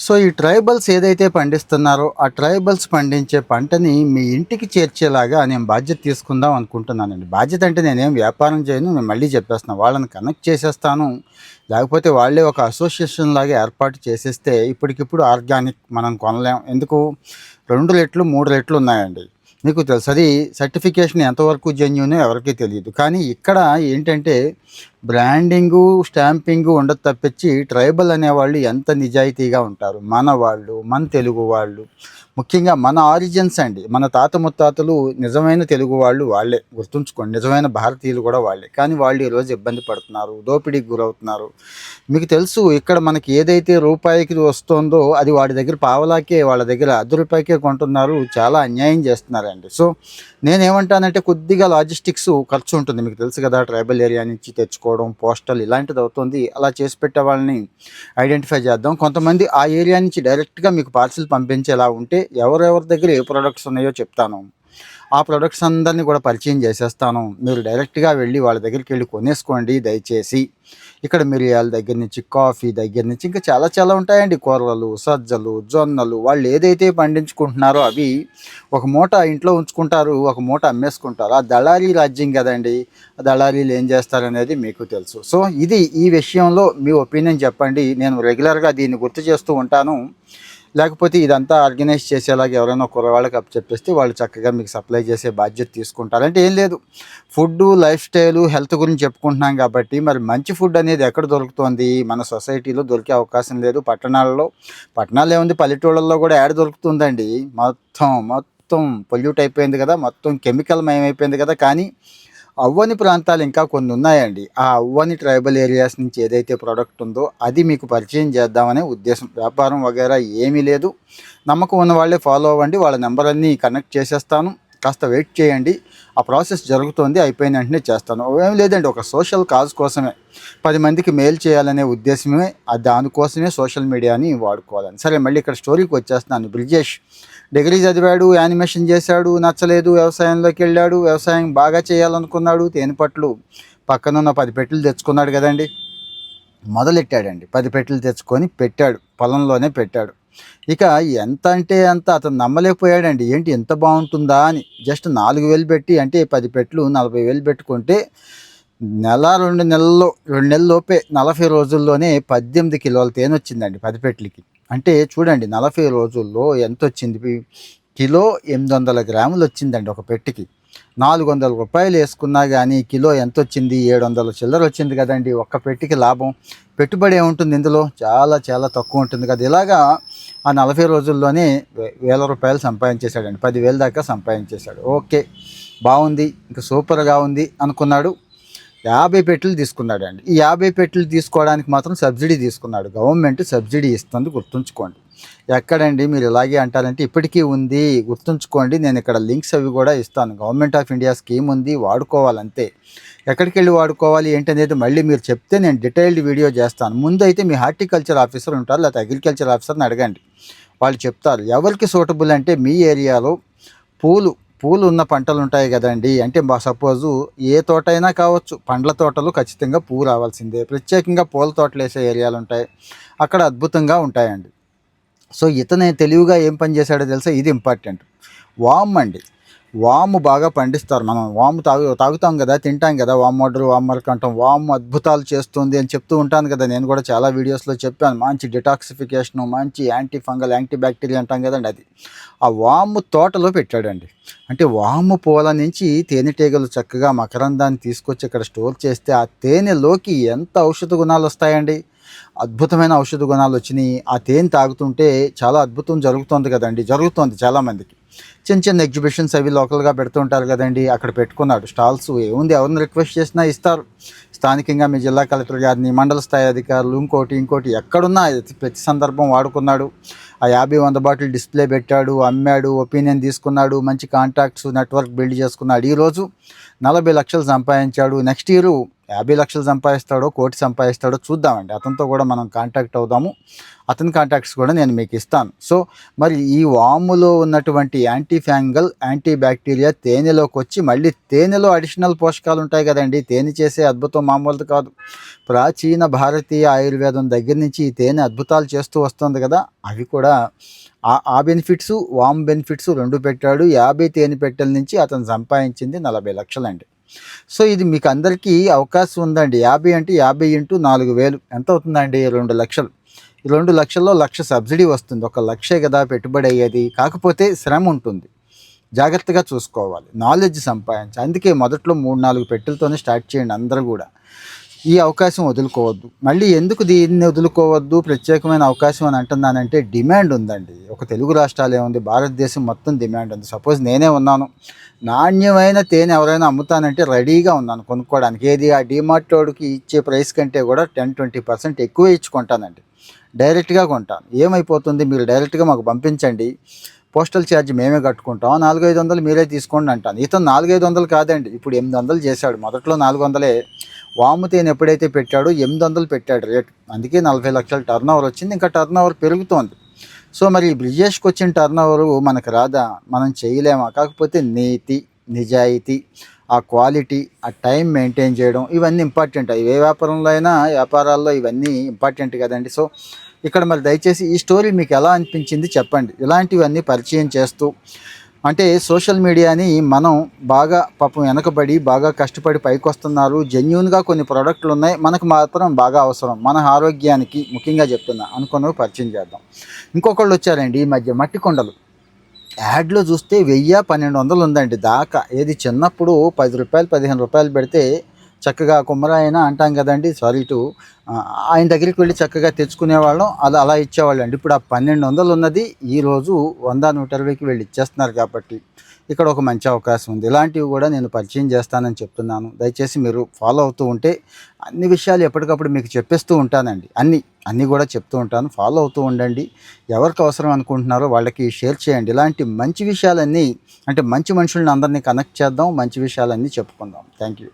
So ఈ tribals ఏదైతే పండిస్తున్నారో ఆ ట్రైబల్స్ పండించే పంటని మీ ఇంటికి చేర్చేలాగా నేను బాధ్యత తీసుకుందాం అనుకుంటున్నానండి. బాధ్యత అంటే నేనేం వ్యాపారం చేయను. నేను మళ్ళీ చెప్పేస్తున్నా. వాళ్ళని కనెక్ట్ చేసేస్తాను. లేకపోతే వాళ్ళే ఒక అసోసియేషన్ లాగా ఏర్పాటు చేసేస్తే ఇప్పటికిప్పుడు ఆర్గానిక్ మనం కొనలేం. ఎందుకు 2 రెట్లు, 3 రెట్లు ఉన్నాయండి. మీకు తెలుసు అది సర్టిఫికేషన్ ఎంతవరకు జెన్యూనో ఎవరికీ తెలీదు. కానీ ఇక్కడ ఏంటంటే బ్రాండింగు, స్టాంపింగు ఉండదు తప్పించి ట్రైబల్ అనేవాళ్ళు ఎంత నిజాయితీగా ఉంటారు. మన వాళ్ళు, మన తెలుగు వాళ్ళు, ముఖ్యంగా మన ఆరిజిన్స్ అండి. మన తాత ముత్తాతలు నిజమైన తెలుగు వాళ్ళు వాళ్ళే. గుర్తుంచుకోండి, నిజమైన భారతీయులు కూడా వాళ్ళే. కానీ వాళ్ళు ఈరోజు ఇబ్బంది పడుతున్నారు, దోపిడీకి గురవుతున్నారు. మీకు తెలుసు ఇక్కడ మనకి ఏదైతే రూపాయికి వస్తుందో అది వాడి దగ్గర పావలాకే, వాళ్ళ దగ్గర రూ. 10 కొంటున్నారు. చాలా అన్యాయం చేస్తున్నారండి. సో నేనేమంటానంటే కొద్దిగా లాజిస్టిక్స్ ఖర్చు ఉంటుంది. మీకు తెలుసు కదా, ట్రైబల్ ఏరియా నుంచి తెచ్చుకోవడం, పోస్టల్ ఇలాంటిది అవుతుంది. అలా చేసి పెట్టే వాళ్ళని ఐడెంటిఫై చేద్దాం. కొంతమంది ఆ ఏరియా నుంచి డైరెక్ట్గా మీకు పార్సిల్ పంపించేలా ఉంటే ఎవరెవరి దగ్గర ఏ ప్రొడక్ట్స్ ఉన్నాయో చెప్తాను. ఆ ప్రొడక్ట్స్ అందరినీ కూడా పరిచయం చేసేస్తాను. మీరు డైరెక్ట్గా వెళ్ళి వాళ్ళ దగ్గరికి వెళ్ళి కొనేసుకోండి దయచేసి. ఇక్కడ మిరియాల దగ్గర నుంచి, కాఫీ దగ్గర నుంచి ఇంకా చాలా చాలా ఉంటాయండి. కూరలు, సజ్జలు, జొన్నలు, వాళ్ళు ఏదైతే పండించుకుంటున్నారో అవి ఒక మూట ఇంట్లో ఉంచుకుంటారు, ఒక మూట అమ్మేసుకుంటారు. ఆ దళారీ రాజ్యం కదండి. ఆ దళారీలు ఏం చేస్తారనేది మీకు తెలుసు. సో ఇది ఈ విషయంలో మీ ఒపీనియన్ చెప్పండి. నేను రెగ్యులర్గా దీన్ని గుర్తు చేస్తూ ఉంటాను. లేకపోతే ఇదంతా ఆర్గనైజ్ చేసేలాగా ఎవరైనా కుర్రవాళ్ళకి అప్పచెప్పేస్తే వాళ్ళు చక్కగా మీకు సప్లై చేసే బాధ్యత తీసుకుంటారు. అంటే ఏం లేదు, ఫుడ్డు, లైఫ్ స్టైలు, హెల్త్ గురించి చెప్పుకుంటున్నాం కాబట్టి మరి మంచి ఫుడ్ అనేది ఎక్కడ దొరుకుతుంది? మన సొసైటీలో దొరికే అవకాశం లేదు. పట్టణాల్లో ఏముంది, పల్లెటూళ్ళల్లో కూడా యాడ దొరుకుతుందండి. మొత్తం పొల్యూట్ అయిపోయింది కదా, మొత్తం కెమికల్ మయమైపోయింది కదా. కానీ అవ్వని ప్రాంతాలు ఇంకా కొన్ని ఉన్నాయండి. ఆ అవ్వని ట్రైబల్ ఏరియాస్ నుంచి ఏదైతే ప్రోడక్ట్ ఉందో అది మీకు పరిచయం చేద్దామనే ఉద్దేశం. వ్యాపారం వగైరా ఏమీ లేదు. నమ్మకం ఉన్న వాళ్ళే ఫాలో అవ్వండి. వాళ్ళ నెంబర్ అన్నీ కనెక్ట్ చేసేస్తాను. కాస్త వెయిట్ చేయండి. ఆ ప్రాసెస్ జరుగుతోంది, అయిపోయిన వెంటనే చేస్తాను. ఏం లేదండి, ఒక సోషల్ కాజ్ కోసమే, 10 మందికి మెయిల్ చేయాలనే ఉద్దేశమే. దానికోసమే సోషల్ మీడియాని వాడుకోవాలని. సరే, మళ్ళీ ఇక్కడ స్టోరీకి వచ్చేస్తున్నాను. బ్రిజేష్ డిగ్రీ చదివాడు, యానిమేషన్ చేశాడు, నచ్చలేదు, వ్యవసాయంలోకి వెళ్ళాడు. వ్యవసాయం బాగా చేయాలనుకున్నాడు. తేనెపట్లు పక్కనున్న 10 పెట్టెలు తెచ్చుకున్నాడు కదండి. మొదలెట్టాడండి. 10 పెట్టెలు తెచ్చుకొని పెట్టాడు, పొలంలోనే పెట్టాడు. ఇక ఎంత అంటే అంత అతను నమ్మలేకపోయాడండి. ఏంటి ఎంత బాగుంటుందా అని. జస్ట్ 4,000 పెట్టి, అంటే 10 పెట్టెలు 40,000 పెట్టుకుంటే నెల 2 నెలల లోపే 40 రోజుల్లోనే 18 కిలోల తేనె వచ్చిందండి 10 పెట్టెలకి. అంటే చూడండి, 40 రోజుల్లో ఎంత వచ్చింది? కిలో 800 గ్రాములు వచ్చిందండి ఒక పెట్టెకి. రూ. 400 వేసుకున్నా కానీ కిలో ఎంత వచ్చింది? 700 చిల్లర వచ్చింది కదండి ఒక్క పెట్టెకి లాభం. పెట్టుబడి ఏముంటుంది ఇందులో? చాలా చాలా తక్కువ ఉంటుంది కదా. ఇలాగా ఆ 40 రోజుల్లోనే రూ. 1,000 సంపాదించేశాడండి. 10,000 దాకా సంపాదించేశాడు. ఓకే, బాగుంది, ఇంకా సూపర్గా ఉంది అనుకున్నాడు. 50 పెట్టెలు తీసుకున్నాడండి. ఈ 50 పెట్టెలు తీసుకోవడానికి మాత్రం సబ్సిడీ తీసుకున్నాడు. గవర్నమెంట్ సబ్సిడీ ఇస్తుంది, గుర్తుంచుకోండి. ఎక్కడండి మీరు ఇలాగే అంటారంటే ఇప్పటికీ ఉంది, గుర్తుంచుకోండి. నేను ఇక్కడ లింక్స్ అవి కూడా ఇస్తాను. గవర్నమెంట్ ఆఫ్ ఇండియా స్కీమ్ ఉంది, వాడుకోవాలంతే. ఎక్కడికి వెళ్ళి వాడుకోవాలి ఏంటనేది మళ్ళీ మీరు చెప్తే నేను డీటెయిల్డ్ వీడియో చేస్తాను. ముందు అయితే మీ హార్టికల్చర్ ఆఫీసర్ ఉంటారు, లేకపోతే అగ్రికల్చర్ ఆఫీసర్ని అడగండి. వాళ్ళు చెప్తారు ఎవరికి సూటబుల్. అంటే మీ ఏరియాలో పూలు ఉన్న పంటలు ఉంటాయి కదండి. అంటే సపోజు ఏ తోట అయినా కావచ్చు, పండ్ల తోటలు ఖచ్చితంగా పువ్వు రావాల్సిందే. ప్రత్యేకంగా పూల తోటలు వేసే ఏరియాలు ఉంటాయి, అక్కడ అద్భుతంగా ఉంటాయండి. సో ఇతనే తెలివిగా ఏం పని చేశాడో తెలుసా? ఇది ఇంపార్టెంట్. వామ్ అండి. వాము బాగా పండిస్తారు. మనం వాము తాగుతాం కదా, తింటాం కదా. వామ్ వాటర్, వామ్ మిల్క్ అంటాం. వాము అద్భుతాలు చేస్తుంది అని చెప్తూ ఉంటాను కదా. నేను కూడా చాలా వీడియోస్లో చెప్పాను. మంచి డిటాక్సిఫికేషను, మంచి యాంటీ ఫంగల్, యాంటీ బ్యాక్టీరియా అంటాం కదండి అది. ఆ వాము తోటలో పెట్టాడండి. అంటే వాము పూల నుంచి తేనెటీగలు చక్కగా మకరందాన్ని తీసుకొచ్చి ఇక్కడ స్టోర్ చేస్తే ఆ తేనెలోకి ఎంత ఔషధ గుణాలు వస్తాయండి. అద్భుతమైన ఔషధ గుణాలు వచ్చినాయి. ఆ తేనె తాగుతుంటే చాలా అద్భుతం జరుగుతుంది కదండి. జరుగుతుంది చాలామందికి. చిన్న చిన్న ఎగ్జిబిషన్స్ అవి లోకల్గా పెడుతుంటారు కదండి. అక్కడ పెట్టుకున్నాడు స్టాల్స్. ఏముంది, ఎవరిని రిక్వెస్ట్ చేసినా ఇస్తారు. స్థానికంగా మీ జిల్లా కలెక్టర్ గారిని, మండల స్థాయి అధికారులు, ఇంకోటి ఎక్కడున్నా ప్రతి సందర్భం వాడుకున్నాడు. ఆ 50-100 బాటిల్ డిస్ప్లే పెట్టాడు, అమ్మాడు, ఒపీనియన్ తీసుకున్నాడు, మంచి కాంటాక్ట్స్ నెట్వర్క్ బిల్డ్ చేసుకున్నాడు. ఈరోజు 40 లక్షలు సంపాదించాడు. నెక్స్ట్ ఇయర్ 50 లక్షలు సంపాదిస్తాడో, కోటి సంపాదిస్తాడో చూద్దామండి. అతనితో కూడా మనం కాంటాక్ట్ అవుదాము. అతని కాంటాక్ట్స్ కూడా నేను మీకు ఇస్తాను. సో మరి ఈ వాములో ఉన్నటువంటి యాంటీ ఫంగల్, యాంటీ బ్యాక్టీరియా తేనెలోకి వచ్చి మళ్ళీ తేనెలో అడిషనల్ పోషకాలు ఉంటాయి కదండి. తేనె చేసే అద్భుతం మామూలుది కాదు. ప్రాచీన భారతీయ ఆయుర్వేదం దగ్గర నుంచి ఈ తేనె అద్భుతాలు చేస్తూ వస్తుంది కదా. అవి కూడా ఆ బెనిఫిట్స్, వామ్ బెనిఫిట్స్ 2 పెట్టాడు. 50 తేనె పెట్టెల నుంచి అతను సంపాదించింది 40 లక్షలండి. సో ఇది మీకు అందరికీ అవకాశం ఉందండి. 50 అంటే 50 ఇంటూ 4000 ఎంత అవుతుందండి? 2 లక్షలు. ఈ 2 లక్షల్లో 1,00,000 సబ్సిడీ వస్తుంది. 1,00,000 కదా పెట్టుబడి అయ్యేది. కాకపోతే శ్రమ ఉంటుంది, జాగ్రత్తగా చూసుకోవాలి, నాలెడ్జ్ సంపాదించాలి. అందుకే మొదట్లో 3-4 పెట్టెలతోనే స్టార్ట్ చేయండి అందరూ కూడా. ఈ అవకాశం వదులుకోవద్దు. మళ్ళీ ఎందుకు దీన్ని వదులుకోవద్దు, ప్రత్యేకమైన అవకాశం అని అంటున్నానంటే డిమాండ్ ఉందండి. ఒక తెలుగు రాష్ట్రాలు ఏముంది, భారతదేశం మొత్తం డిమాండ్ ఉంది. సపోజ్ నేనే ఉన్నాను, నాణ్యమైన తేనె ఎవరైనా అమ్ముతానంటే రెడీగా ఉన్నాను కొనుక్కోవడానికి. ఏది ఆ డీమార్టోడికి ఇచ్చే ప్రైస్ కంటే కూడా 10-20% ఎక్కువే ఇచ్చుకుంటానండి. డైరెక్ట్గా కొంటాను. ఏమైపోతుంది, మీరు డైరెక్ట్గా మాకు పంపించండి, పోస్టల్ ఛార్జ్ మేమే కట్టుకుంటాం, 400-500 మీరే తీసుకోండి అంటాను. ఇతను 400-500 కాదండి, ఇప్పుడు 800 చేశాడు. మొదట్లో 400. వాము తేనె ఎప్పుడైతే పెట్టాడో 800 పెట్టాడు రేటు. అందుకే 40 లక్షల టర్న్ ఓవర్ వచ్చింది. ఇంకా టర్న్ ఓవర్ పెరుగుతోంది. సో మరి బ్రిజేష్కి వచ్చిన టర్న్ ఓవరు మనకు రాదా? మనం చేయలేమా? కాకపోతే నీతి, నిజాయితీ, ఆ క్వాలిటీ, ఆ టైం మెయింటైన్ చేయడం, ఇవన్నీ ఇంపార్టెంట్. ఏ వ్యాపారంలో అయినా, వ్యాపారాల్లో ఇవన్నీ ఇంపార్టెంట్ కదండి. సో ఇక్కడ మరి దయచేసి ఈ స్టోరీ మీకు ఎలా అనిపించింది చెప్పండి. ఇలాంటివన్నీ పరిచయం చేస్తూ, అంటే సోషల్ మీడియాని మనం బాగా పాపం వెనకబడి బాగా కష్టపడి పైకి వస్తున్నారు. జెన్యూన్గా కొన్ని ప్రోడక్ట్లు ఉన్నాయి, మనకు మాత్రం బాగా అవసరం, మన ఆరోగ్యానికి ముఖ్యంగా చెప్తున్నా అనుకున్నవి పరిచయం చేద్దాం. ఇంకొకళ్ళు వచ్చారండి ఈ మధ్య, మట్టి కొండలు. యాడ్లో చూస్తే 1000-1200 ఉందండి దాకా. ఏది చిన్నప్పుడు ₹10-15 పెడితే చక్కగా కుమ్మరాయన అంటాం కదండి, సారీ టు ఆయన దగ్గరికి వెళ్ళి చక్కగా తెచ్చుకునేవాళ్ళం. అలా ఇచ్చేవాళ్ళండి. ఇప్పుడు ఆ 1200 ఉన్నది ఈరోజు 100-120కి వెళ్ళి ఇచ్చేస్తున్నారు. కాబట్టి ఇక్కడ ఒక మంచి అవకాశం ఉంది. ఇలాంటివి కూడా నేను పరిచయం చేస్తానని చెప్తున్నాను. దయచేసి మీరు ఫాలో అవుతూ ఉంటే అన్ని విషయాలు ఎప్పటికప్పుడు మీకు చెప్పేస్తూ ఉంటానండి. అన్నీ కూడా చెప్తూ ఉంటాను. ఫాలో అవుతూ ఉండండి. ఎవరికి అవసరం అనుకుంటున్నారో వాళ్ళకి షేర్ చేయండి. ఇలాంటి మంచి విషయాలన్నీ, అంటే మంచి మనుషుల్ని అందరినీ కనెక్ట్ చేద్దాం, మంచి విషయాలన్నీ చెప్పుకుందాం. Thank you.